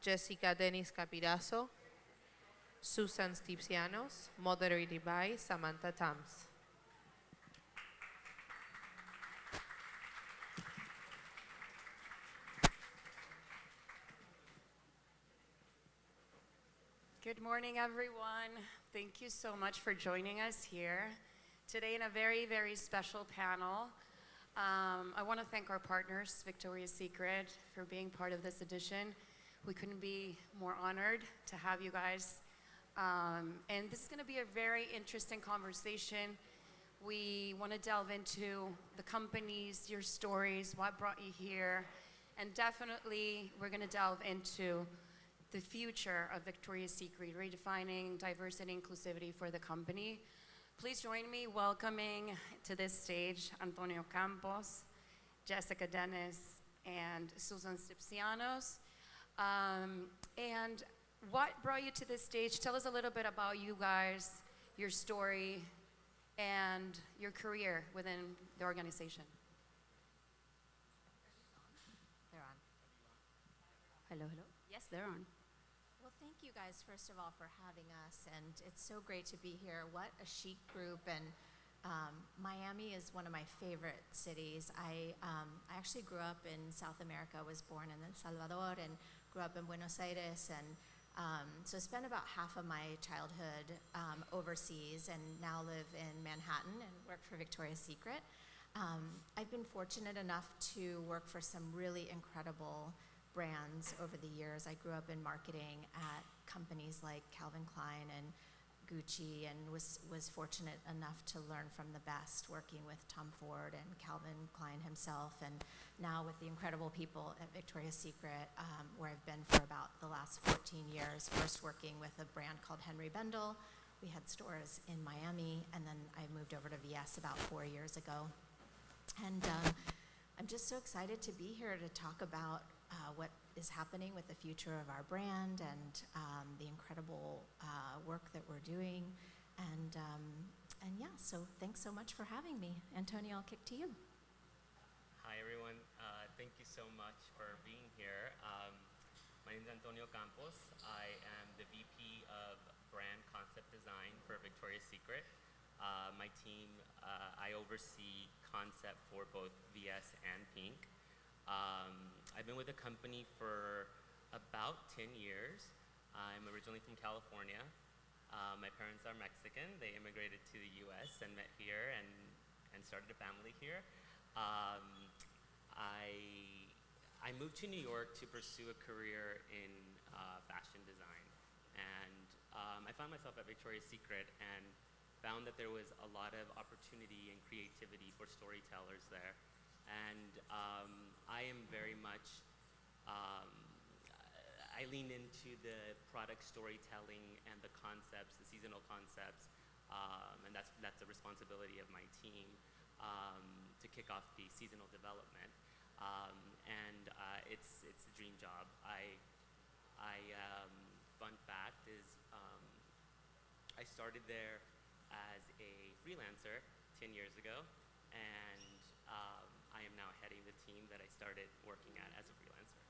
Jessica Dennis-Capiraso, Susan Stipcianos, moderated by Samantha Tams. Good morning, everyone. Thank you so much for joining us here today in a very, very special panel. I want to thank our partners, Victoria's Secret, for being part of this edition. We couldn't be more honored to have you guys. And this is going to be a very interesting conversation. We want to delve into the companies, your stories, what brought you here, and definitely we're going to delve into the future of Victoria's Secret, redefining diversity and inclusivity for the company. Please join me welcoming to this stage Antonio Campos, Jessica Dennis, and Susan Stipcianos. And what brought you to this stage? Tell us a little bit about you guys, your story, and your career within the organization. They're on. Hello, hello. Yes, they're on. Well, thank you guys, first of all, for having us, and it's so great to be here. What a chic group, and Miami is one of my favorite cities. I actually grew up in South America. I was born in El Salvador and grew up in Buenos Aires, and so I spent about half of my childhood overseas and now live in Manhattan and work for Victoria's Secret. I've been fortunate enough to work for some really incredible brands over the years. I grew up in marketing at companies like Calvin Klein and Gucci, and was fortunate enough to learn from the best, working with Tom Ford and Calvin Klein himself, and now with the incredible people at Victoria's Secret, where I've been for about the last 14 years, first working with a brand called Henry Bendel. We had stores in Miami, and then I moved over to VS about 4 years ago. And I'm just so excited to be here to talk about what is happening with the future of our brand and the incredible work that we're doing. And yeah, so thanks so much for having me. Antonio, I'll kick to you. Hi, everyone. Thank you so much for being here. My name is Antonio Campos. I am the VP of Brand Concept Design for Victoria's Secret. My team, I oversee concept for both VS and Pink. I've been with the company for about 10 years. I'm originally from California. My parents are Mexican. They immigrated to the US and met here and started a family here. I moved to New York to pursue a career in fashion design. And I found myself at Victoria's Secret and found that there was a lot of opportunity and creativity for storytellers there. And I am very much, I lean into the product storytelling and the concepts, the seasonal concepts, and that's a responsibility of my team to kick off the seasonal development. And it's a dream job. Fun fact is, I started there as a freelancer 10 years ago, and I am now heading the team that I started working at as a freelancer.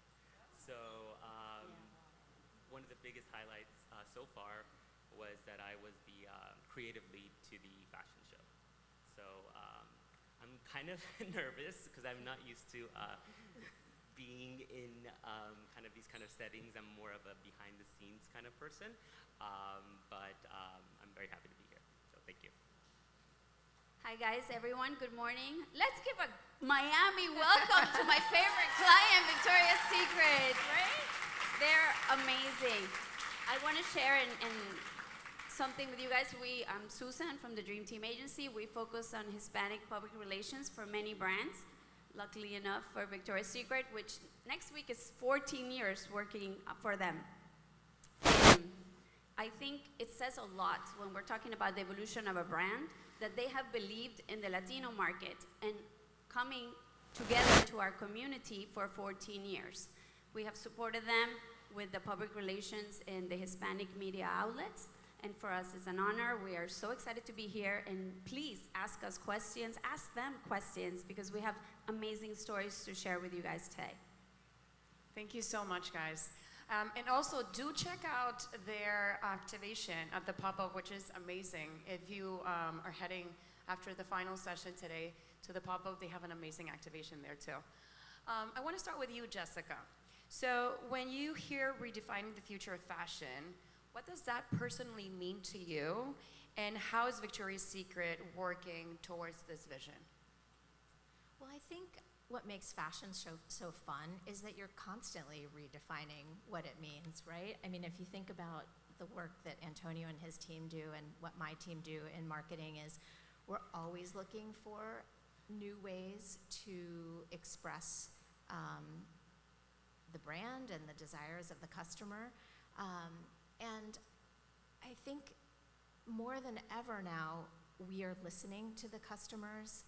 So one of the biggest highlights so far was that I was the creative lead to the fashion show. So I'm kind of nervous because I'm not used to being in kind of these kind of settings. I'm more of a behind the scenes kind of person, but I'm very happy to be here. So thank you. Hi guys, everyone, good morning. Let's give a Miami welcome to my favorite client, Victoria's Secret, right? They're amazing. I want to share something with you guys. I'm Susan from the Dream Team Agency. We focus on Hispanic public relations for many brands. Luckily enough for Victoria's Secret, which next week is 14 years working for them. I think it says a lot when we're talking about the evolution of a brand, that they have believed in the Latino market and coming together to our community for 14 years. We have supported them with the public relations in the Hispanic media outlets, and for us it's an honor. We are so excited to be here, and please ask us questions, ask them questions, because we have amazing stories to share with you guys today. Thank you so much, guys. And also, do check out their activation at the pop-up, which is amazing. If you are heading after the final session today to the pop-up, they have an amazing activation there too. I want to start with you, Jessica. So when you hear redefining the future of fashion, what does that personally mean to you? And how is Victoria's Secret working towards this vision? Well, I think what makes fashion so fun is that you're constantly redefining what it means, right? I mean, if you think about the work that Antonio and his team do and what my team do in marketing is we're always looking for new ways to express the brand and the desires of the customer. And I think more than ever now, we are listening to the customers.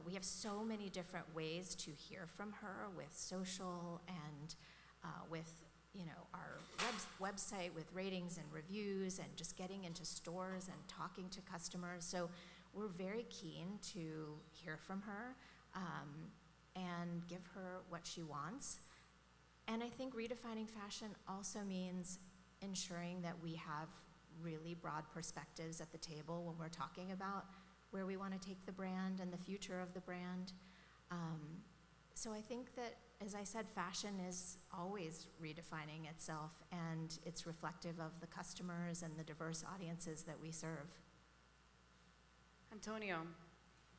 We have so many different ways to hear from her with social and with our website with ratings and reviews and just getting into stores and talking to customers. So we're very keen to hear from her and give her what she wants. And I think redefining fashion also means ensuring that we have really broad perspectives at the table when we're talking about where we want to take the brand and the future of the brand. So I think that, as I said, fashion is always redefining itself, and it's reflective of the customers and the diverse audiences that we serve. Antonio,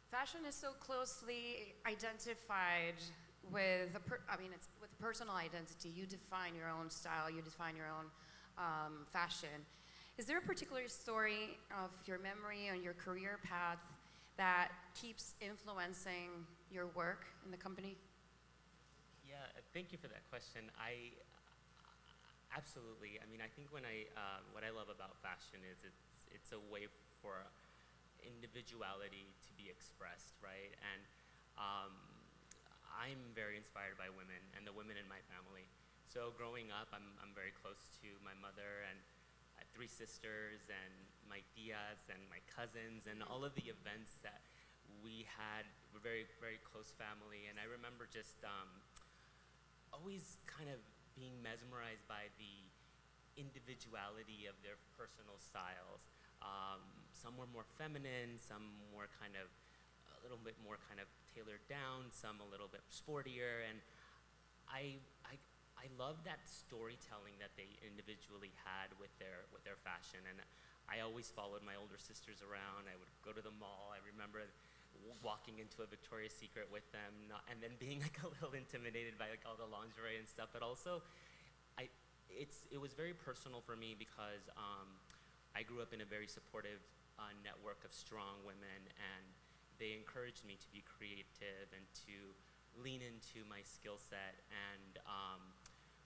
fashion is so closely identified with it's with personal identity. You define your own style, you define your own fashion. Is there a particular story of your memory and your career path that keeps influencing your work in the company? Yeah, thank you for that question. Absolutely. I mean, I think what I love about fashion is it's a way for individuality to be expressed, right? And I'm very inspired by women and the women in my family. So growing up, I'm very close to my mother, and I have 3 sisters, and my tias and my cousins, and all of the events that we had. We're very, very close family, and I remember just always kind of being mesmerized by the individuality of their personal styles. Some were more feminine, some more kind of a little bit more kind of tailored down, some a little bit sportier, and I love that storytelling that they individually had with their fashion. And I always followed my older sisters around. I would go to the mall. I remember walking into a Victoria's Secret with them, and then being like a little intimidated by like all the lingerie and stuff. But also, it was very personal for me because I grew up in a very supportive network of strong women, and they encouraged me to be creative and to lean into my skill set. And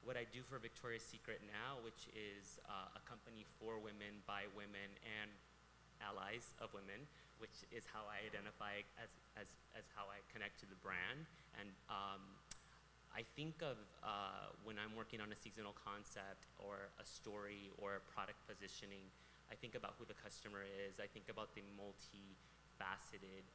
what I do for Victoria's Secret now, which is a company for women, by women, and allies of women, which is how I identify as how I connect to the brand. And I think of when I'm working on a seasonal concept or a story or a product positioning, I think about who the customer is. I think about the multifaceted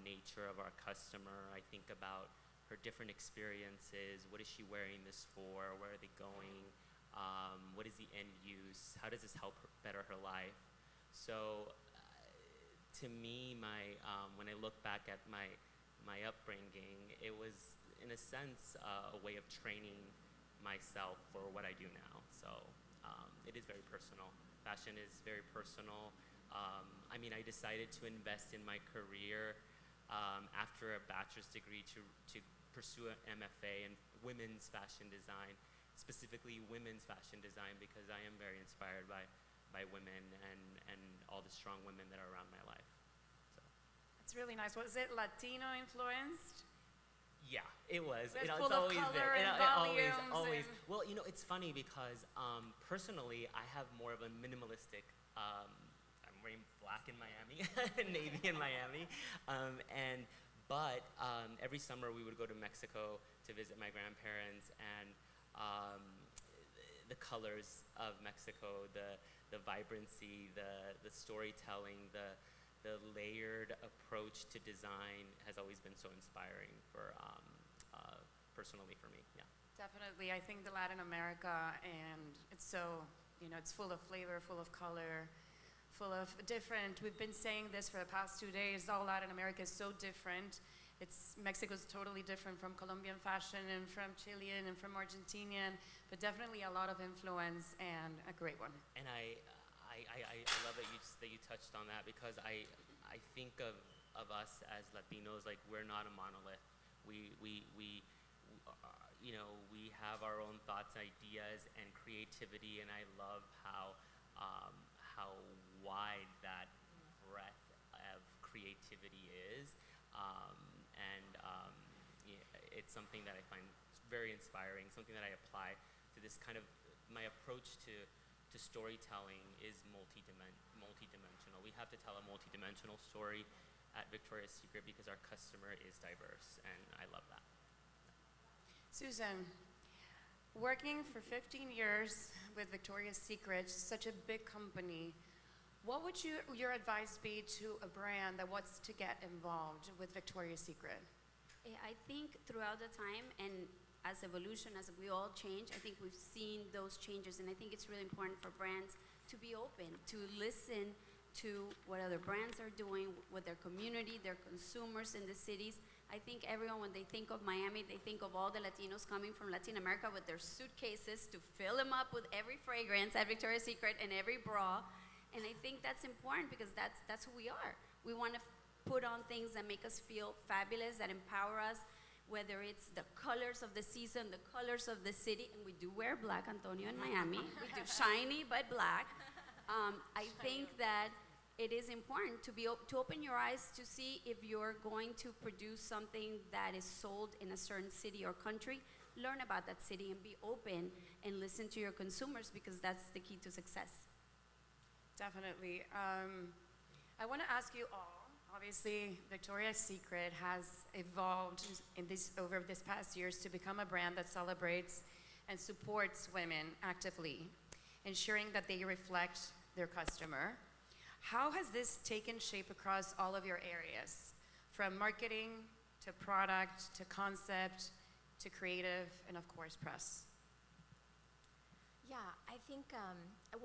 nature of our customer. I think about her different experiences. What is she wearing this for? Where are they going? What is the end use? How does this help better her life? So to me, when I look back at my upbringing, it was, in a sense, a way of training myself for what I do now. So it is very personal. Fashion is very personal. I mean, I decided to invest in my career after a bachelor's degree to pursue an MFA in women's fashion design, specifically women's fashion design, because I am very inspired by women and all the strong women that are around my life. So. That's really nice. Was it Latino influenced? Yeah, it was. It's full of color and volumes. Well, it's funny because personally, I have more of a minimalistic. I'm wearing black in Miami, navy in Miami, But every summer we would go to Mexico to visit my grandparents, and the colors of Mexico, the vibrancy, the storytelling, the layered approach to design has always been so inspiring for personally for me. Yeah. Definitely. I think the Latin America, and it's so, it's full of flavor, full of color, full of different. We've been saying this for the past 2 days. All Latin America is so different. Mexico's totally different from Colombian fashion and from Chilean and from Argentinian, but definitely a lot of influence and a great one. And I love that you touched on that, because I think of us as Latinos, like, we're not a monolith. We have our own thoughts, ideas, and creativity, and I love how wide that breadth of creativity is. It's something that I find very inspiring, something that I apply to this kind of, my approach to storytelling is multi-dimensional. We have to tell a multi-dimensional story at Victoria's Secret because our customer is diverse, and I love that. Susan, working for 15 years with Victoria's Secret, such a big company, what would your advice be to a brand that wants to get involved with Victoria's Secret? I think throughout the time and as evolution, as we all change, I think we've seen those changes, and I think it's really important for brands to be open, to listen to what other brands are doing with their community, their consumers in the cities. I think everyone, when they think of Miami, they think of all the Latinos coming from Latin America with their suitcases to fill them up with every fragrance at Victoria's Secret and every bra. And I think that's important because that's who we are. We want to put on things that make us feel fabulous, that empower us, whether it's the colors of the season, the colors of the city, and we do wear black, Antonio, in Miami. We do shiny but black. I think that it is important to open your eyes to see if you're going to produce something that is sold in a certain city or country. Learn about that city and be open and listen to your consumers, because that's the key to success. Definitely. I want to ask you all, obviously, Victoria's Secret has evolved over this past years to become a brand that celebrates and supports women actively, ensuring that they reflect their customer. How has this taken shape across all of your areas, from marketing to product to concept to creative and, of course, press? Yeah, I think,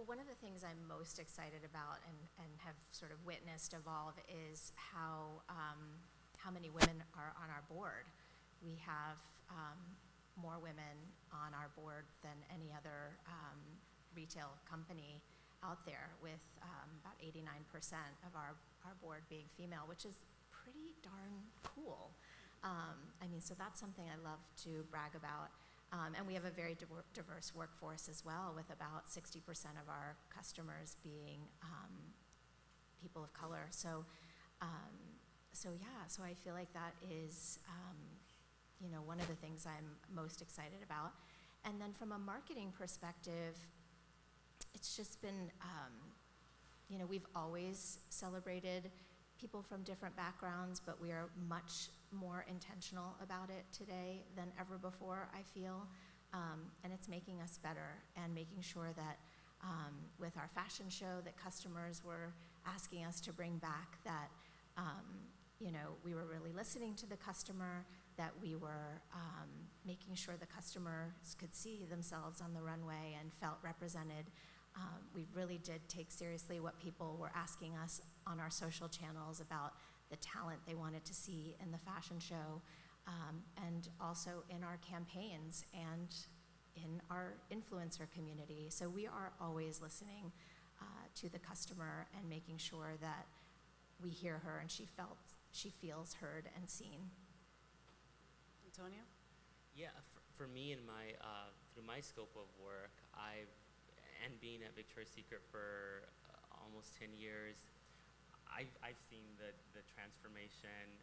one of the things I'm most excited about and have sort of witnessed evolve is how many women are on our board. We have more women on our board than any other retail company out there, with about 89% of our board being female, which is pretty darn cool. So that's something I love to brag about. And we have a very diverse workforce as well, with about 60% of our customers being people of color. So I feel like that is, one of the things I'm most excited about. And then from a marketing perspective, it's just been, we've always celebrated people from different backgrounds, but we are much more intentional about it today than ever before, I feel. And it's making us better, and making sure that with our fashion show that customers were asking us to bring back, that we were really listening to the customer, that we were making sure the customers could see themselves on the runway and felt represented. We really did take seriously what people were asking us on our social channels about the talent they wanted to see in the fashion show, and also in our campaigns and in our influencer community. So we are always listening to the customer and making sure that we hear her and she feels heard and seen. Antonio? Yeah, for me, through my scope of work, and being at Victoria's Secret for almost 10 years, I've seen the transformation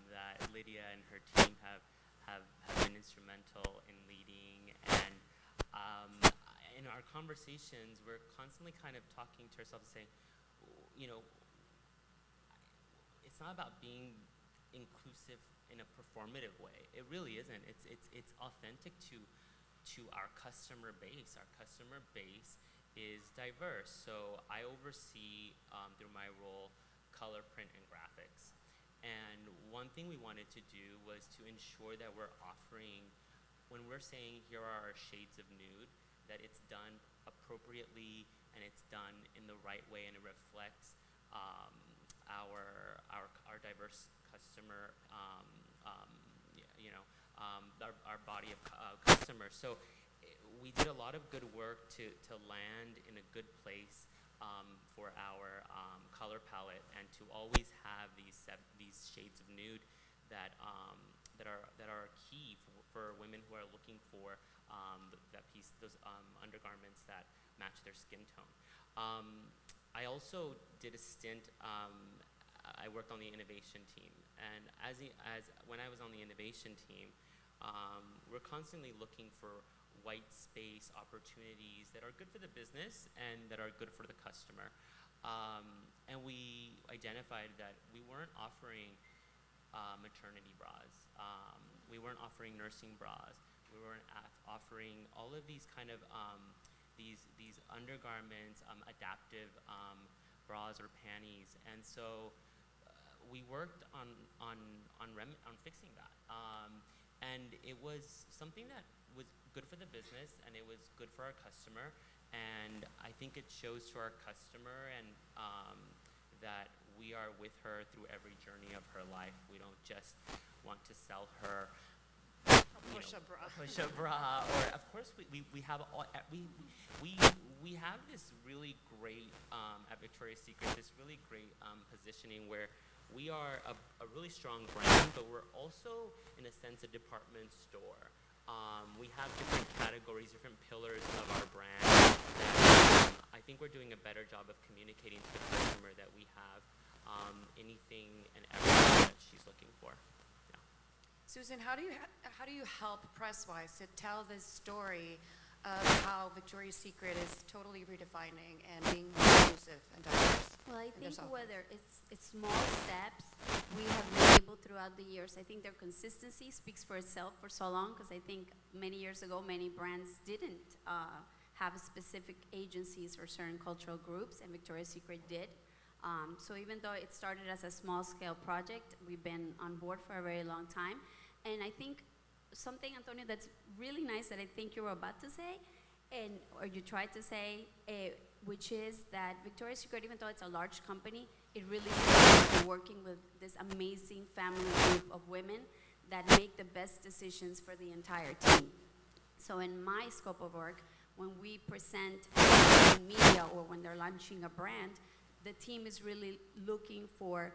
that Lydia and her team have been instrumental in leading, and in our conversations, we're constantly kind of talking to ourselves and saying, it's not about being inclusive in a performative way. It really isn't. It's authentic to our customer base. Our customer base is diverse. So I oversee, through my role, color, print, and graphics. And one thing we wanted to do was to ensure that we're offering when we're saying here are our shades of nude, that it's done appropriately and it's done in the right way and it reflects our diverse customer, our body of customers. So we did a lot of good work to land in a good place for our color palette and to always have these shades of nude that are key for women who are looking for those undergarments that match their skin tone. I also did a stint. I worked on the innovation team, and when I was on the innovation team, we're constantly looking for white space opportunities that are good for the business and that are good for the customer. And we identified that we weren't offering maternity bras. We weren't offering nursing bras. We weren't offering all of these kind of these undergarments, adaptive bras or panties, and so we worked on fixing that. And it was something that was good for the business and it was good for our customer, and I think it shows to our customer and that we are with her through every journey of her life. We don't just want to sell her Push-up bra. Push-up bra, or of course we have this really great at Victoria's Secret, this really great positioning where we are a really strong brand, but we're also in a sense a department store. We have different categories, different pillars of our brand that I think we're doing a better job of communicating to the customer that we have anything and everything that she's looking for. Yeah. Susan, how do you help Presswise to tell this story of how Victoria's Secret is totally redefining and being more inclusive and diverse? Well, I in their think software? whether it's small steps we have been able throughout the years, I think their consistency speaks for itself for so long, because I think many years ago many brands didn't have specific agencies for certain cultural groups, and Victoria's Secret did. So even though it started as a small scale project, we've been on board for a very long time. And I think something, Antonio, that's really nice that I think you were about to say, or you tried to say, which is that Victoria's Secret, even though it's a large company, it really is working with this amazing family group of women that make the best decisions for the entire team. So in my scope of work, when we present in media or when they're launching a brand, the team is really looking for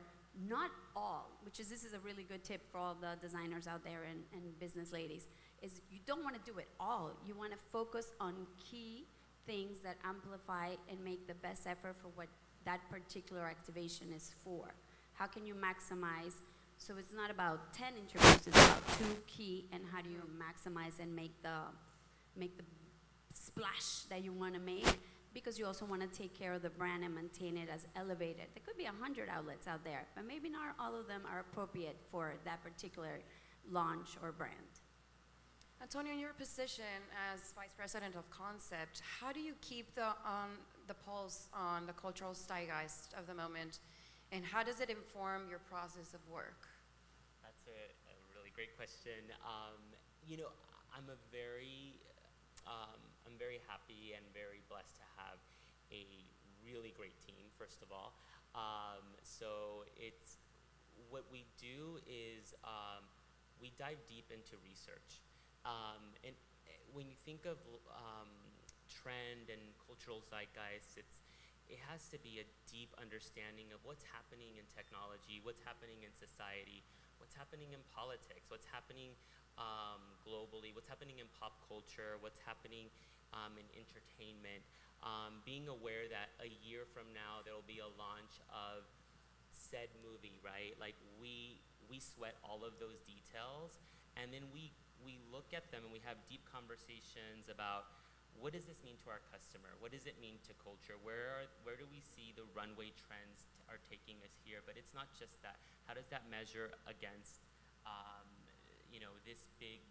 not all, this is a really good tip for all the designers out there and business ladies, is you don't want to do it all. You want to focus on key things that amplify and make the best effort for what that particular activation is for. How can you maximize? So it's not about 10 interviews, it's about 2 key, and how do you maximize and make the splash that you want to make, because you also want to take care of the brand and maintain it as elevated. There could be 100 outlets out there, but maybe not all of them are appropriate for that particular launch or brand. Antonio, in your position as Vice President of Concept, how do you keep the pulse on the cultural zeitgeist of the moment, and how does it inform your process of work? That's a really great question. I'm very happy and very blessed to have a really great team, first of all. So it's, what we do is we dive deep into research. And when you think of trend and cultural zeitgeist, it has to be a deep understanding of what's happening in technology, what's happening in society, what's happening in politics, what's happening globally, what's happening in pop culture, what's happening in entertainment. Being aware that a year from now there will be a launch of said movie, right? Like we sweat all of those details, and then we look at them and we have deep conversations about what does this mean to our customer? What does it mean to culture? Where do we see the runway trends are taking us here? But it's not just that. How does that measure against this big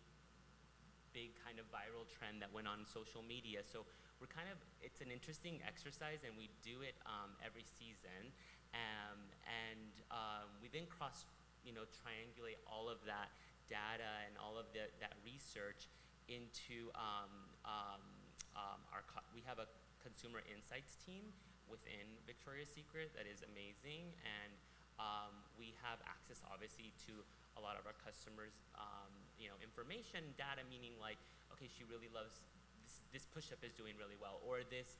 kind of viral trend that went on social media? So it's an interesting exercise, and we do it every season, and we then triangulate all of that data and all of that research into we have a consumer insights team within Victoria's Secret that is amazing, and we have access obviously to a lot of our customers, information, data, meaning like, okay, she really loves this push-up is doing really well, or this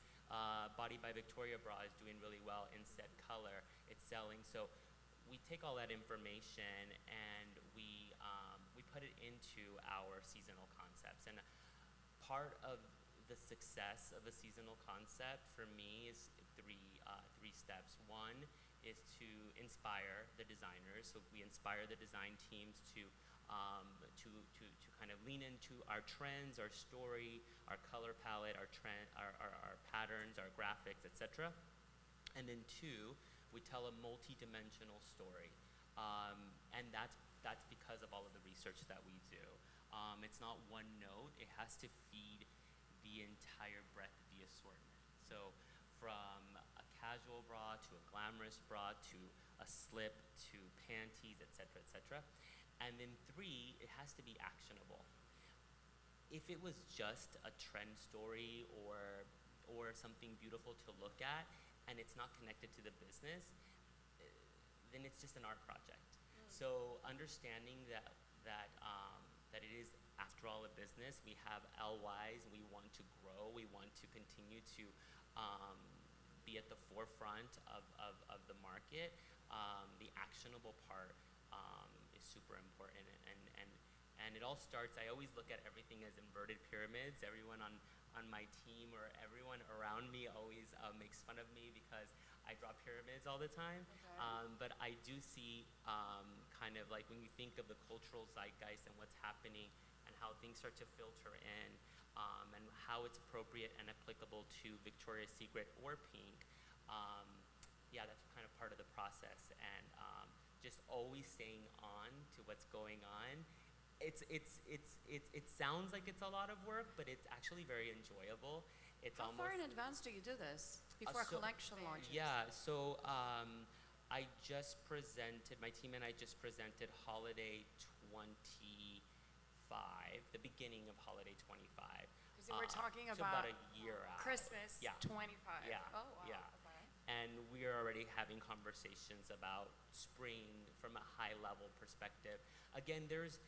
Body by Victoria bra is doing really well in said color, it's selling. So we take all that information and we put it into our seasonal concepts. And part of the success of a seasonal concept for me is three steps. One is to inspire the designers. So we inspire the design teams to kind of lean into our trends, our story, our color palette, our patterns, our graphics, etc. And then two, we tell a multi-dimensional story, and that's because of all of the research that we do. It's not one note; it has to feed the entire breadth of the assortment. So from a casual bra to a glamorous bra to a slip to panties, etc., etc. And then three, it has to be actionable. If it was just a trend story or something beautiful to look at and it's not connected to the business, then it's just an art project. So understanding that it is, after all, a business. We have LYs, we want to grow, we want to continue to be at the forefront of the market. The actionable part is super important, and it all starts, I always look at everything as inverted pyramids. Everyone on my team or everyone around me always makes fun of me because I draw pyramids all the time. Okay. But I do see kind of like when you think of the cultural zeitgeist and what's happening and how things start to filter in, and how it's appropriate and applicable to Victoria's Secret or Pink. Yeah, that's kind of part of the process, and just always staying on to what's going on. It sounds like it's a lot of work, but it's actually very enjoyable. It's How far in advance do you do this? Before a collection launches? Yeah, so I just presented, my team and I just presented Holiday 25, the beginning of Holiday 25. Because we're talking so about a year out. Christmas Yeah. 25. Yeah. Oh, wow. Yeah. Okay. And we are already having conversations about spring from a high level perspective. Again, there's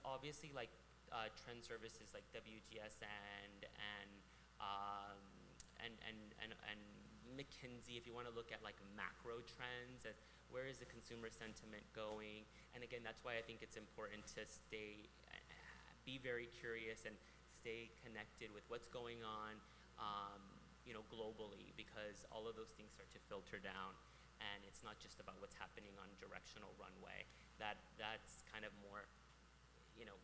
obviously like trend services like WGSN and McKinsey, if you want to look at like macro trends, and where is the consumer sentiment going? And again, that's why I think it's important to be very curious and stay connected with what's going on, globally, because all of those things start to filter down, and it's not just about what's happening on directional runway. That's kind of more,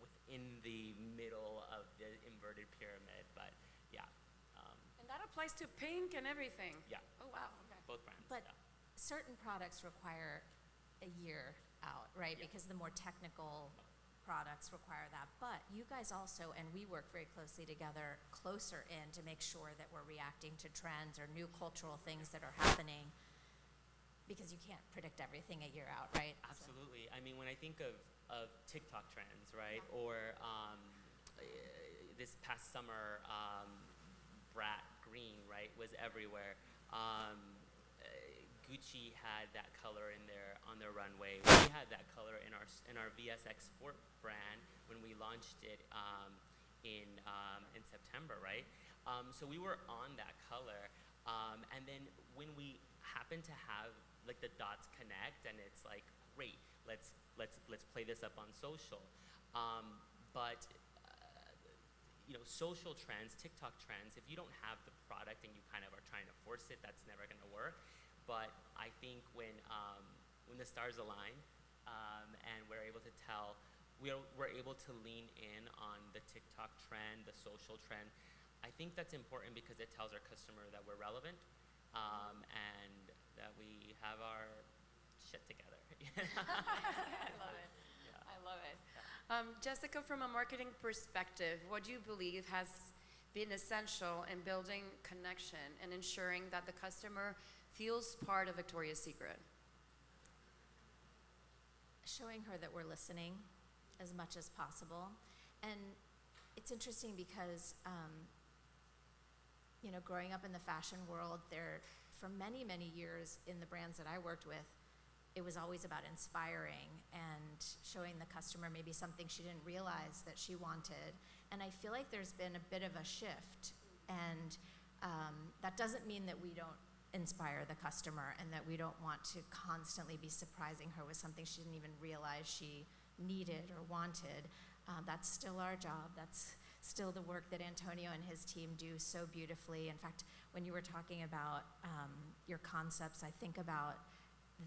within the middle of the inverted pyramid, but yeah. And that applies to Pink and everything? Yeah. Oh, wow. Okay. Both brands. But yeah. certain products require a year out, right? Yeah. Because the more technical products require that. But you guys also, and we work very closely together, closer in to make sure that we're reacting to trends or new cultural things that are happening, because you can't predict everything a year out, right? Absolutely. I mean, when I think of TikTok trends, right? Yeah. Or this past summer, brat green, right, was everywhere. Gucci had that color on their runway. We had that color in our VSX Sport brand when we launched it in September, right? So we were on that color, and then when we happen to have like the dots connect, and it's like, great, let's play this up on social. But social trends, TikTok trends, if you don't have the product and you kind of are trying to force it, that's never going to work. But I think when the stars align, and we're able to tell, we're able to lean in on the TikTok trend, the social trend, I think that's important because it tells our customer that we're relevant, and that we have our shit together. I love it. Yeah. I love it. Yeah. Jessica, from a marketing perspective, what do you believe has been essential in building connection and ensuring that the customer feels part of Victoria's Secret? Showing her that we're listening as much as possible, and it's interesting because, you know, growing up in the fashion world, for many, many years in the brands that I worked with, it was always about inspiring and showing the customer maybe something she didn't realize that she wanted. And I feel like there's been a bit of a shift. And that doesn't mean that we don't inspire the customer and that we don't want to constantly be surprising her with something she didn't even realize she needed or wanted. That's still our job. That's still the work that Antonio and his team do so beautifully. In fact, when you were talking about your concepts, I think about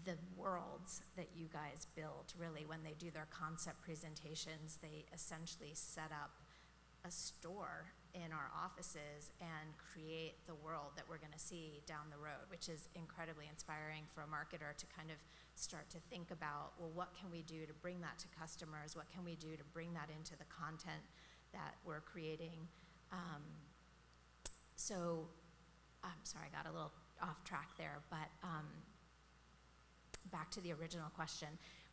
the worlds that you guys build, really. When they do their concept presentations, they essentially set up a store in our offices and create the world that we're going to see down the road, which is incredibly inspiring for a marketer to kind of start to think about, well, what can we do to bring that to customers? What can we do to bring that into the content that we're creating? So I'm sorry, I got a little off track there, but back to the original question.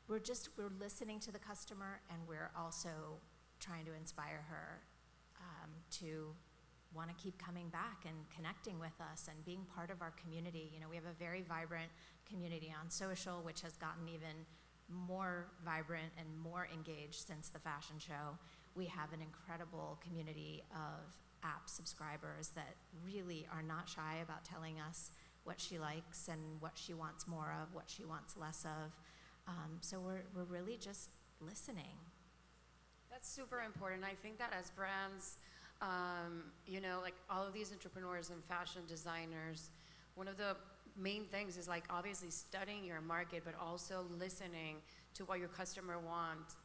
We're listening to the customer, and we're also trying to inspire her to want to keep coming back and connecting with us and being part of our community. You know, we have a very vibrant community on social, which has gotten even more vibrant and more engaged since the fashion show. We have an incredible community of app subscribers that really are not shy about telling us what she likes and what she wants more of, what she wants less of. So we're really just listening. That's super important. I think that as brands, you know, like all of these entrepreneurs and fashion designers, one of the main things is like obviously studying your market, but also listening to what your customer wants.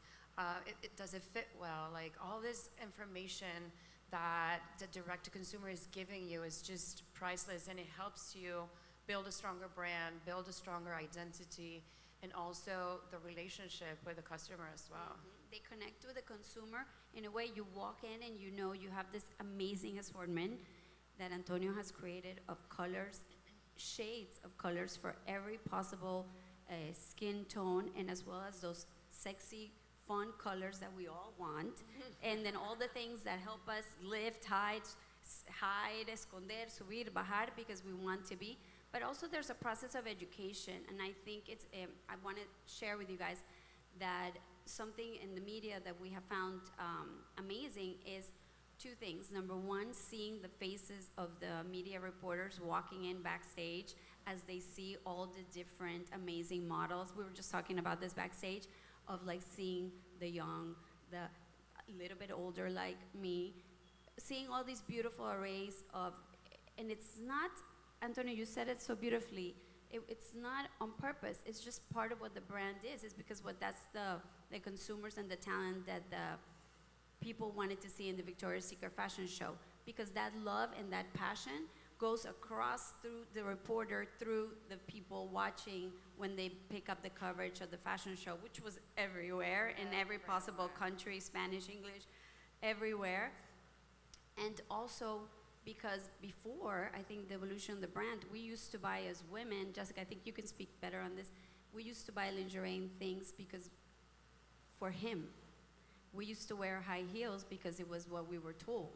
Does it fit well? Like all this information that the direct-to-consumer is giving you is just priceless, and it helps you build a stronger brand, build a stronger identity, and also the relationship with the customer as well. They connect with the consumer in a way. You walk in and you know you have this amazing assortment that Antonio has created of colors, shades of colors for every possible skin tone, and as well as those sexy, fun colors that we all want. And then all the things that help us lift, hide, esconder, subir, bajar, because we want to be. But also there's a process of education, and I think it's, I want to share with you guys that something in the media that we have found amazing is two things. Number one, seeing the faces of the media reporters walking in backstage as they see all the different amazing models. We were just talking about this backstage of like seeing the young, the little bit older like me, seeing all these beautiful arrays of, and it's not, Antonio, you said it so beautifully, it's not on purpose. It's just part of what the brand is. It's because that's the consumers and the talent that the people wanted to see in the Victoria's Secret fashion show. Because that love and that passion goes across through the reporter, through the people watching when they pick up the coverage of the fashion show, which was everywhere, in every possible country, Spanish, English, everywhere. And also, because before, I think the evolution of the brand, we used to buy as women, Jessica, I think you can speak better on this, we used to buy lingerie and things because for him. We used to wear high heels because it was what we were told.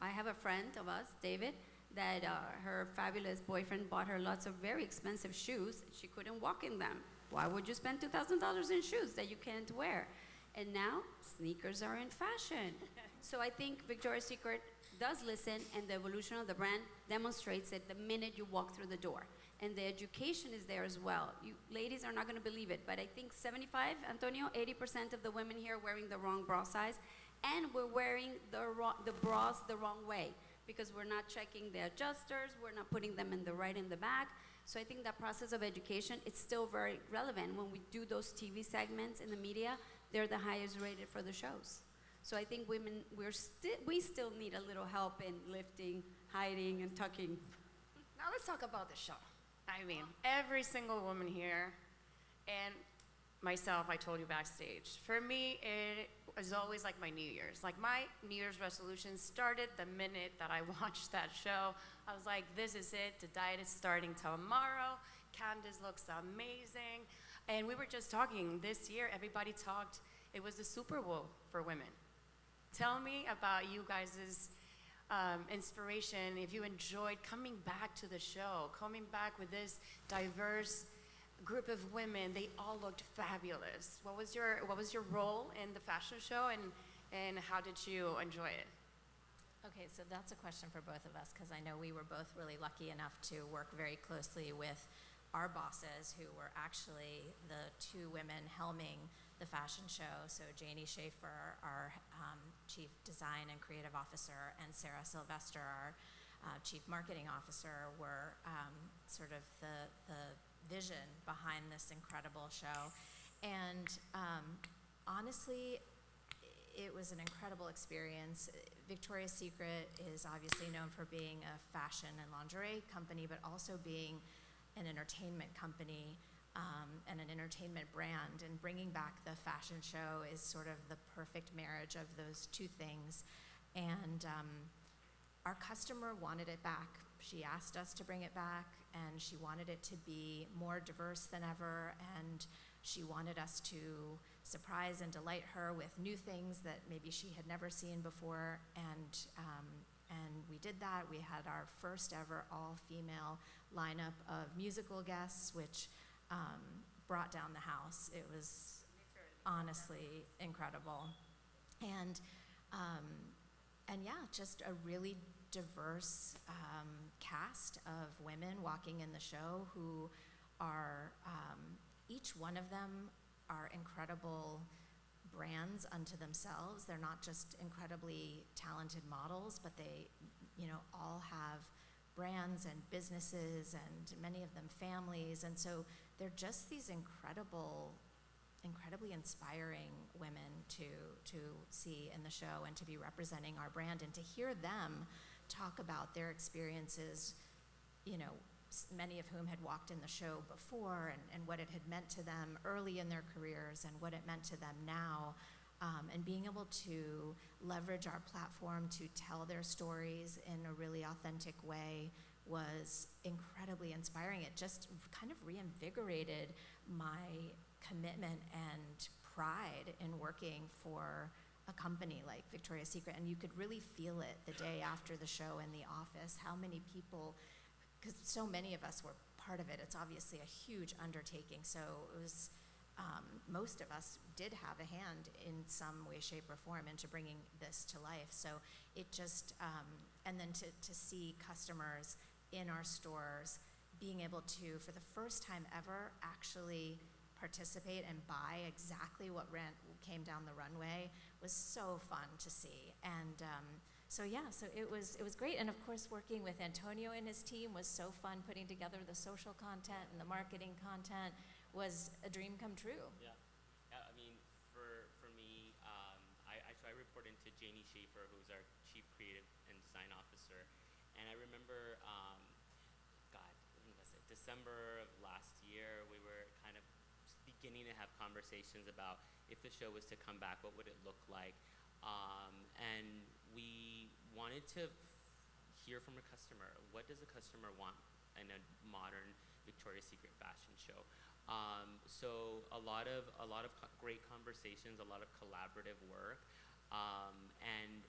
I have a friend of us, David, that her fabulous boyfriend bought her lots of very expensive shoes. She couldn't walk in them. Why would you spend $2,000 in shoes that you can't wear? And now, sneakers are in fashion. So I think Victoria's Secret does listen, and the evolution of the brand demonstrates it the minute you walk through the door. And the education is there as well. You ladies are not going to believe it, but I think 75, Antonio, 80% of the women here are wearing the wrong bra size, and we're wearing the bras the wrong way because we're not checking the adjusters, we're not putting them in the back. So I think that process of education, it's still very relevant. When we do those TV segments in the media, they're the highest rated for the shows. So I think women, we still need a little help in lifting, hiding, and tucking. Now let's talk about the show. I mean, every single woman here, and myself, I told you backstage, for me, it was always like my New Year's. Like my New Year's resolution started the minute that I watched that show. I was like, this is it, the diet is starting tomorrow. Candace looks amazing. And we were just talking, this year, everybody talked, it was the Super Bowl for women. Tell me about you guys' inspiration, if you enjoyed coming back to the show, coming back with this diverse group of women. They all looked fabulous. What was your role in the fashion show, and how did you enjoy it? Okay, so that's a question for both of us, because I know we were both really lucky enough to work very closely with our bosses, who were actually the two women helming the fashion show. So Janie Schaefer, our Chief Design and Creative Officer, and Sarah Sylvester, our Chief Marketing Officer, were sort of the vision behind this incredible show. And honestly, it was an incredible experience. Victoria's Secret is obviously known for being a fashion and lingerie company, but also being an entertainment company and an entertainment brand. And bringing back the fashion show is sort of the perfect marriage of those two things. And our customer wanted it back. She asked us to bring it back, and she wanted it to be more diverse than ever, and she wanted us to surprise and delight her with new things that maybe she had never seen before, and we did that. We had our first ever all-female lineup of musical guests, which brought down the house. It was honestly incredible, and yeah, just a really diverse cast of women walking in the show who are, each one of them are incredible brands unto themselves. They're not just incredibly talented models, but they, all have brands and businesses, and many of them families. And so they're just these incredibly inspiring women to see in the show and to be representing our brand, and to hear them talk about their experiences, many of whom had walked in the show before, and what it had meant to them early in their careers and what it meant to them now, and being able to leverage our platform to tell their stories in a really authentic way was incredibly inspiring. It just kind of reinvigorated my commitment and pride in working for a company like Victoria's Secret. And you could really feel it the day after the show in the office, how many people, because so many of us were part of it. It's obviously a huge undertaking, so it was, most of us did have a hand in some way, shape, or form into bringing this to life. So it just, and then to see customers in our stores being able to, for the first time ever, actually participate and buy exactly what came down the runway was so fun to see. And so it was great. And of course, working with Antonio and his team was so fun. Putting together the social content and the marketing content was a dream come true. Yeah. I mean, for me, I report into Janie Schaefer, who's our Chief Creative and Design Officer. And I remember, when was it? December of last year, we were kind of beginning to have conversations about if the show was to come back, what would it look like? And we wanted to hear from a customer. What does a customer want in a modern Victoria's Secret fashion show? So a lot of great conversations, a lot of collaborative work, and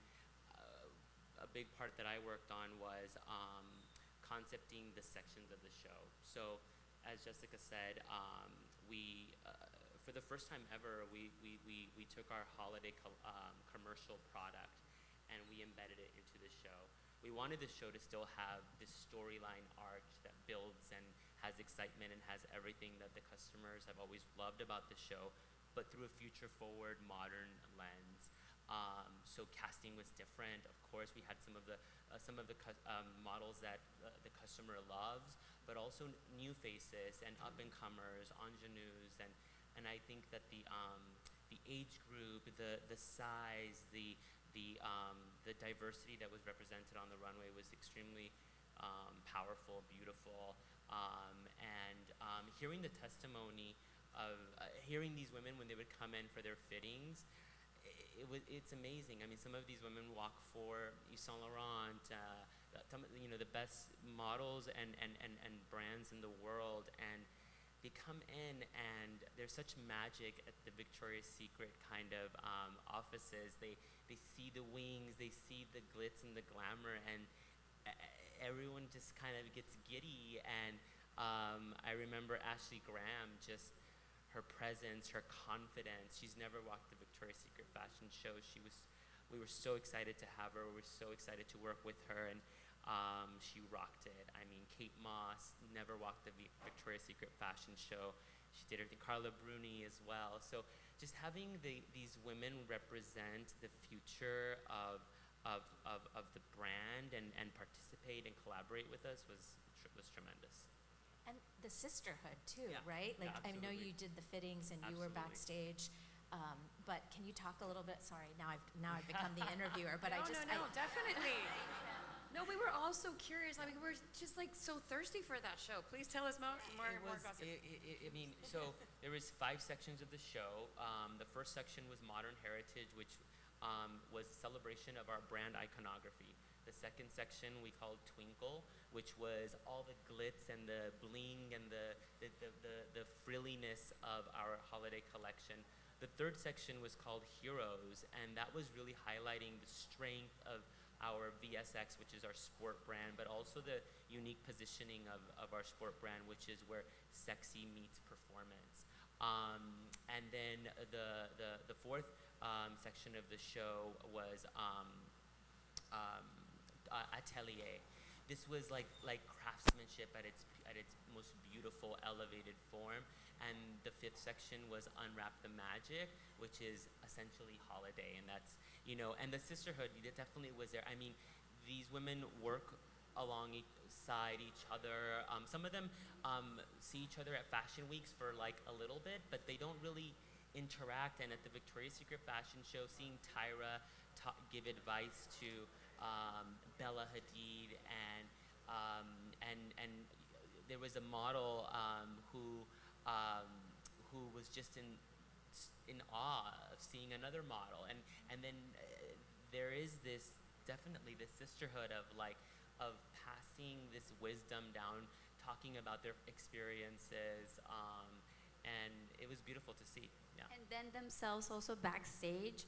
a big part that I worked on was concepting the sections of the show. So as Jessica said, we for the first time ever, we took our holiday commercial product and we embedded it into the show. We wanted the show to still have this storyline arc that builds and has excitement and has everything that the customers have always loved about the show, but through a future-forward, modern lens. So casting was different. Of course, we had some of the models that the customer loves, but also new faces and up-and-comers, ingenues, and I think that the age group, the size, the diversity that was represented on the runway was extremely powerful, beautiful, and hearing the testimony of hearing these women when they would come in for their fittings, it's amazing. I mean, some of these women walk for Yves Saint Laurent, the best models and brands in the world, and they come in and there's such magic at the Victoria's Secret kind of offices. They see the wings, they see the glitz and the glamour, and everyone just kind of gets giddy. And I remember Ashley Graham, just her presence, her confidence. She's never walked the Victoria's Secret fashion show. We were so excited to have her. We were so excited to work with her, and she rocked it. I mean, Kate Moss never walked the Victoria's Secret fashion show. She did everything. Carla Bruni as well. So just having these women represent the future of the brand and participate and collaborate with us was tremendous. And the sisterhood too, Yeah. right? Like, Yeah, I know absolutely. you did the fittings and you were Absolutely. backstage, but can you talk a little bit? Sorry, now I've become the interviewer, but No, I definitely. No, we were all so curious. I mean, we're just like so thirsty for that show. Please tell us more gossip. I mean, so there was 5 sections of the show. The first section was Modern Heritage, which was a celebration of our brand iconography. The second section we called Twinkle, which was all the glitz and the bling and the frilliness of our holiday collection. The third section was called Heroes, and that was really highlighting the strength of our VSX, which is our sport brand, but also the unique positioning of our sport brand, which is where sexy meets performance. And then the fourth section of the show was Atelier. This was like craftsmanship at its most beautiful, elevated form. And the fifth section was Unwrap the Magic, which is essentially holiday, and that's, and the sisterhood, it definitely was there. I mean, these women work alongside each other. Some of them see each other at fashion weeks for like a little bit, but they don't really interact. And at the Victoria's Secret fashion show, seeing Tyra give advice to Bella Hadid, and there was a model who was just in awe of seeing another model, and then there is definitely this sisterhood of passing this wisdom down, talking about their experiences, and it was beautiful to see. Yeah. And then themselves also backstage,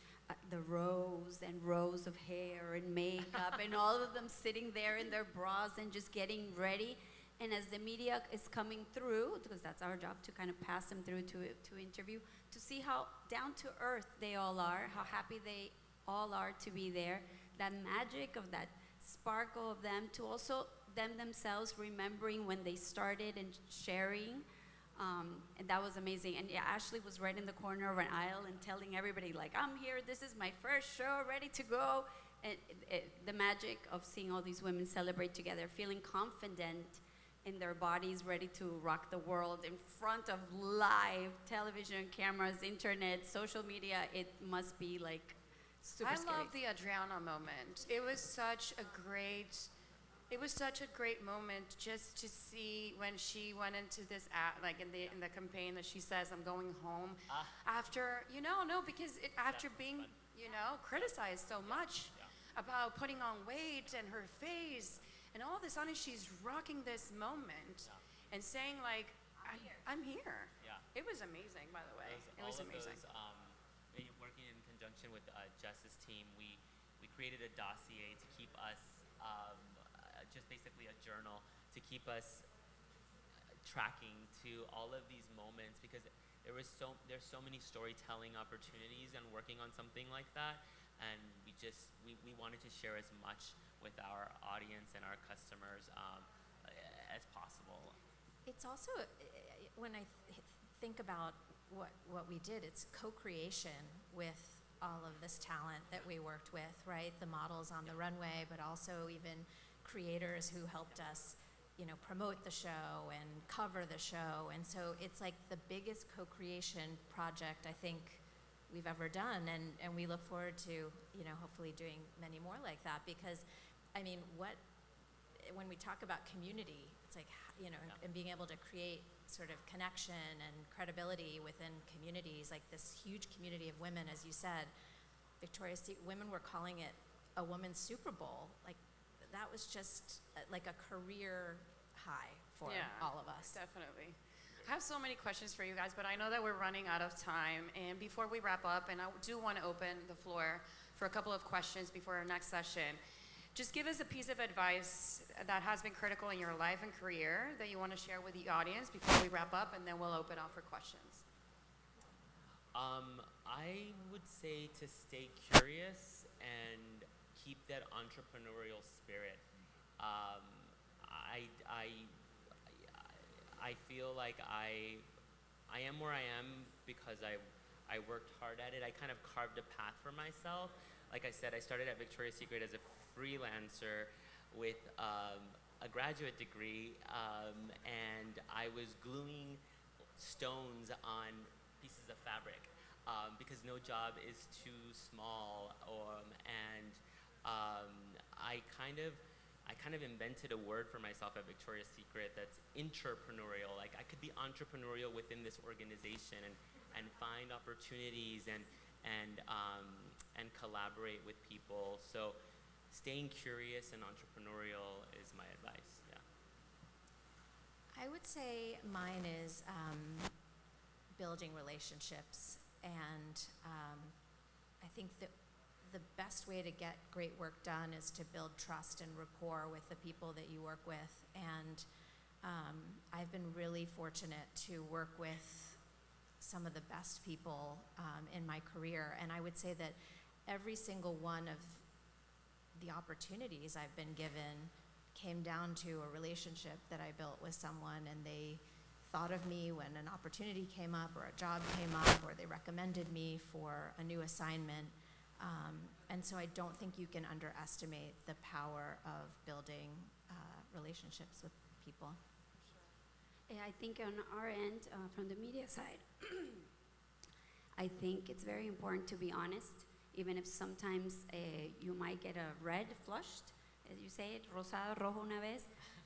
the rows and rows of hair and makeup, and all of them sitting there in their bras and just getting ready. And as the media is coming through, because that's our job to kind of pass them through to interview, to see how down to earth they all are, how happy they all are to be there, that magic of that sparkle of them, to also themselves remembering when they started and sharing. And that was amazing. And yeah, Ashley was right in the corner of an aisle and telling everybody, like, I'm here, this is my first show, ready to go. And the magic of seeing all these women celebrate together, feeling confident in their bodies, ready to rock the world in front of live television, cameras, internet, social media, it must be like super scary. I love the Adriana moment. It was such a great moment just to see when she went into this ad, like in the campaign that she says, I'm going home after, because after being, criticized so much about putting on weight and her face and all this, honestly, she's rocking this moment and saying like, I'm here. Yeah. It was amazing, by the way. It was amazing. Working in conjunction with Jess's team, we created a dossier to keep us, just basically a journal to keep us tracking to all of these moments, because there's so many storytelling opportunities and working on something like that, and we wanted to share as much with our audience and our customers as possible. It's also, when I think about what we did, it's co-creation with all of this talent that we worked with, right? The models on the runway, but also even creators who helped us, promote the show and cover the show. And so it's like the biggest co-creation project I think we've ever done. And we look forward to, hopefully doing many more like that, because I mean, when we talk about community, it's like, and being able to create sort of connection and credibility within communities, like this huge community of women, as you said, Victoria's Secret women were calling it a women's Super Bowl. Like, that was just like a career high for all of us. Definitely. I have so many questions for you guys, but I know that we're running out of time. And before we wrap up, and I do want to open the floor for a couple of questions before our next session, just give us a piece of advice that has been critical in your life and career that you want to share with the audience before we wrap up, and then we'll open up for questions. I would say to stay curious and keep that entrepreneurial spirit. I feel like I am where I am because I worked hard at it. I kind of carved a path for myself. Like I said, I started at Victoria's Secret as a freelancer with a graduate degree, and I was gluing stones on pieces of fabric because no job is too small, and I kind of invented a word for myself at Victoria's Secret that's intrapreneurial. Like I could be entrepreneurial within this organization and find opportunities and collaborate with people. So staying curious and entrepreneurial is my advice. Yeah. I would say mine is building relationships, and I think that the best way to get great work done is to build trust and rapport with the people that you work with. And I've been really fortunate to work with some of the best people in my career. And I would say that every single one of the opportunities I've been given came down to a relationship that I built with someone, and they thought of me when an opportunity came up or a job came up, or they recommended me for a new assignment. And so I don't think you can underestimate the power of building relationships with people. Yeah, I think on our end, from the media side, I think it's very important to be honest, even if sometimes you might get a red flushed, as you say it, rosado, rojo una vez.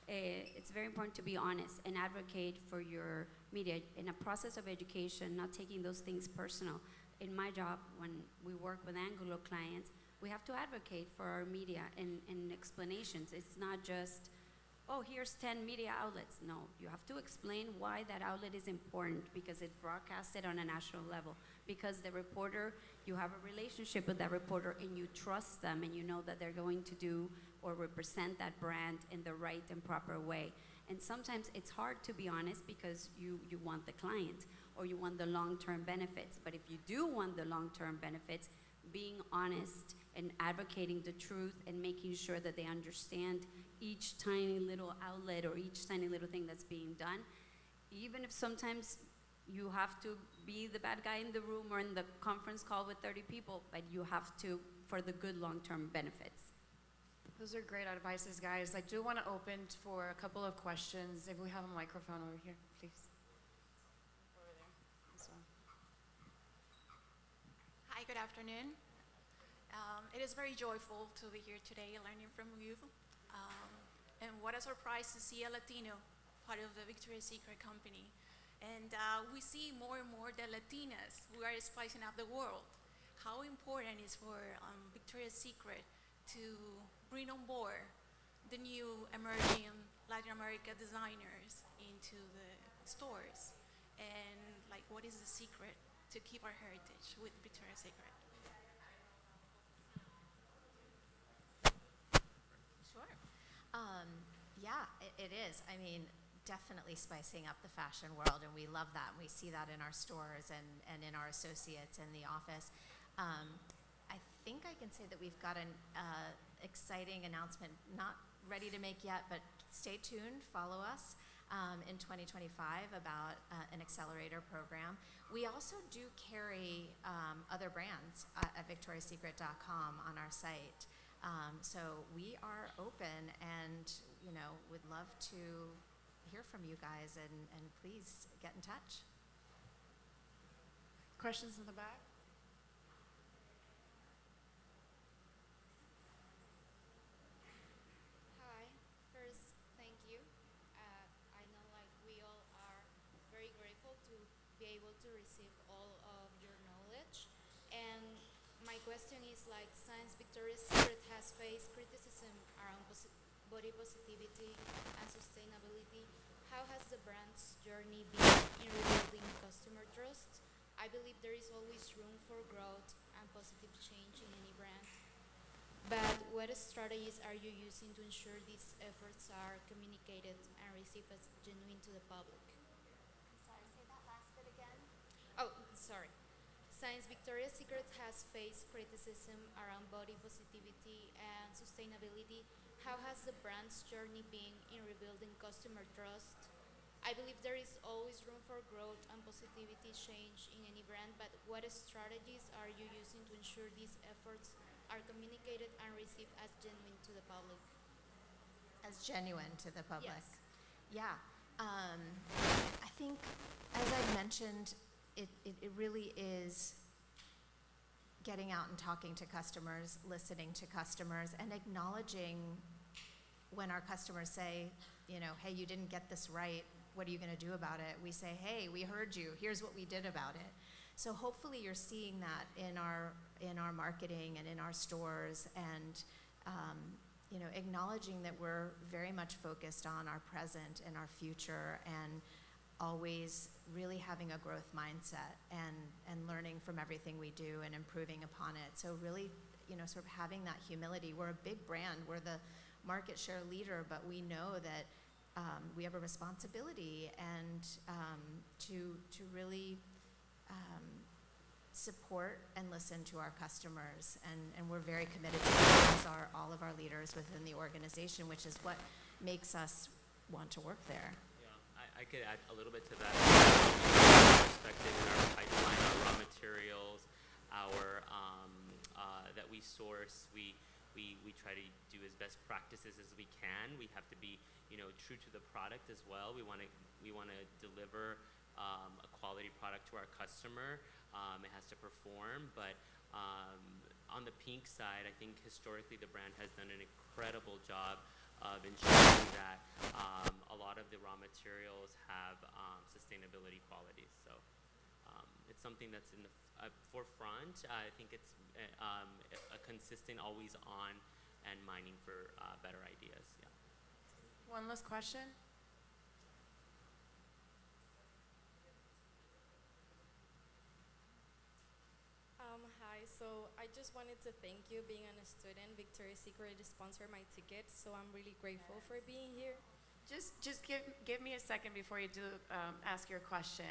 It's very important to be honest and advocate for your media in a process of education, not taking those things personal. In my job, when we work with Angulo clients, we have to advocate for our media and explanations. It's not just, oh, here's 10 media outlets. No, you have to explain why that outlet is important, because it's broadcasted on a national level, because the reporter, you have a relationship with that reporter and you trust them and you know that they're going to do or represent that brand in the right and proper way. And sometimes it's hard to be honest because you want the client or you want the long-term benefits. But if you do want the long-term benefits, being honest and advocating the truth and making sure that they understand each tiny little outlet or each tiny little thing that's being done, even if sometimes you have to be the bad guy in the room or in the conference call with 30 people, but you have to for the good long-term benefits. Those are great advices, guys. I do want to open for a couple of questions. If we have a microphone over here, please. Over there. This one. Hi, good afternoon. It is very joyful to be here today learning from you. And what a surprise to see a Latino part of the Victoria's Secret company. And we see more and more the Latinas who are spicing up the world. How important is for Victoria's Secret to bring on board the new emerging Latin America designers into the stores? And like, what is the secret to keep our heritage with Victoria's Secret? Sure. Yeah, it is. I mean, definitely spicing up the fashion world, and we love that. And we see that in our stores and in our associates in the office. I think I can say that we've got an exciting announcement, not ready to make yet, but stay tuned, follow us in 2025 about an accelerator program. We also do carry other brands at victoriasecret.com on our site. So we are open and, would love to hear from you guys, and please get in touch. Questions in the back? Hi. First, thank you. I know we all are very grateful to be able to receive all of your knowledge. And my question is since Victoria's Secret has faced criticism around body positivity and sustainability, how has the brand's journey been I believe there is always room for growth and positive change in any brand. But what strategies are you using to ensure these efforts are communicated and received as genuine to the public? Sorry, say that last bit again. Oh, sorry. Since Victoria's Secret has faced criticism around body positivity and sustainability, how has the brand's journey been in rebuilding customer trust? I believe there is always room for growth and positivity change in any brand, but what strategies are you using to ensure these efforts are communicated and received as genuine to the public? As genuine to the public. Yes. Yeah. I think, as I mentioned, it really is getting out and talking to customers, listening to customers, and acknowledging when our customers say, hey, you didn't get this right, what are you going to do about it? We say, hey, we heard you, here's what we did about it. So hopefully you're seeing that in our marketing and in our stores, and acknowledging that we're very much focused on our present and our future, and always really having a growth mindset and learning from everything we do and improving upon it. So really, sort of having that humility. We're a big brand, we're the market share leader, but we know that we have a responsibility and to really support and listen to our customers, and we're very committed to that, as are all of our leaders within the organization, which is what makes us want to work there. I could add a little bit to that. Perspective in our pipeline, our raw materials, our that we source, we try to do as best practices as we can. We have to be, true to the product as well. We want to deliver a quality product to our customer. It has to perform, but on the pink side, I think historically the brand has done an incredible job of ensuring that a lot of the raw materials have sustainability qualities. So it's something that's in the forefront. I think it's a consistent, always on, and mining for better ideas. Yeah. One last question. Hi, so I just wanted to thank you. Being a student, Victoria's Secret sponsored my ticket, so I'm really grateful for being here. Just give me a second before you do ask your question.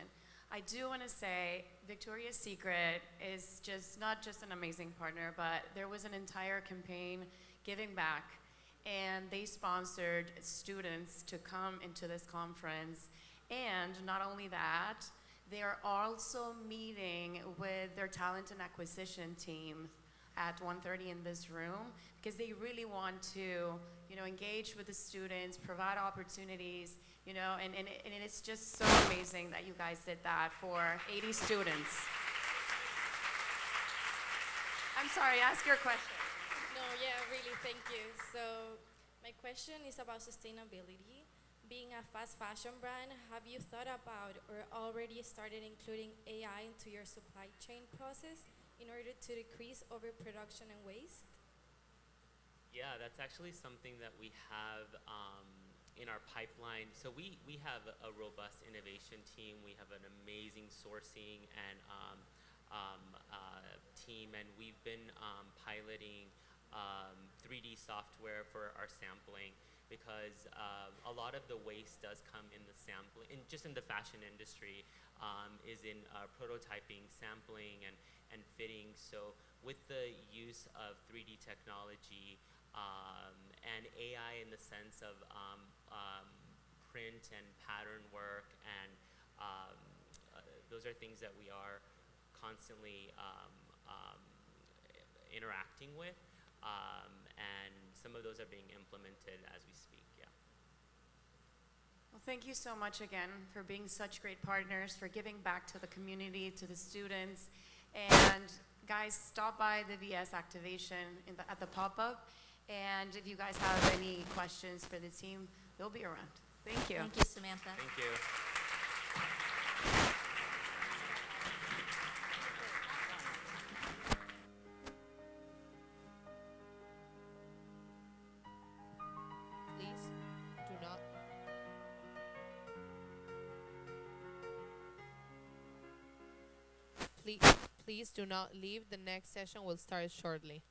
I do want to say Victoria's Secret is not just an amazing partner, but there was an entire campaign giving back, and they sponsored students to come into this conference. And not only that, they are also meeting with their talent and acquisition team at 1:30 in this room, because they really want to, engage with the students, provide opportunities, and it's just so amazing that you guys did that for 80 students. I'm sorry, ask your question. No, yeah, really, thank you. So my question is about sustainability. Being a fast fashion brand, have you thought about or already started including AI into your supply chain process in order to decrease overproduction and waste? Yeah, that's actually something that we have in our pipeline. So we have a robust innovation team. We have an amazing sourcing and team, and we've been piloting 3D software for our sampling, because a lot of the waste does come in the sampling, just in the fashion industry, is in prototyping, sampling, and fitting. So with the use of 3D technology and AI in the sense of print and pattern work, and those are things that we are constantly interacting with. And some of those are being implemented as we speak, yeah. Well, thank you so much again for being such great partners, for giving back to the community, to the students. And guys, stop by the VS activation at the pop-up. And if you guys have any questions for the team, they'll be around. Thank you. Thank you, Samantha. Thank you. Please do not. please do not leave. The next session will start shortly.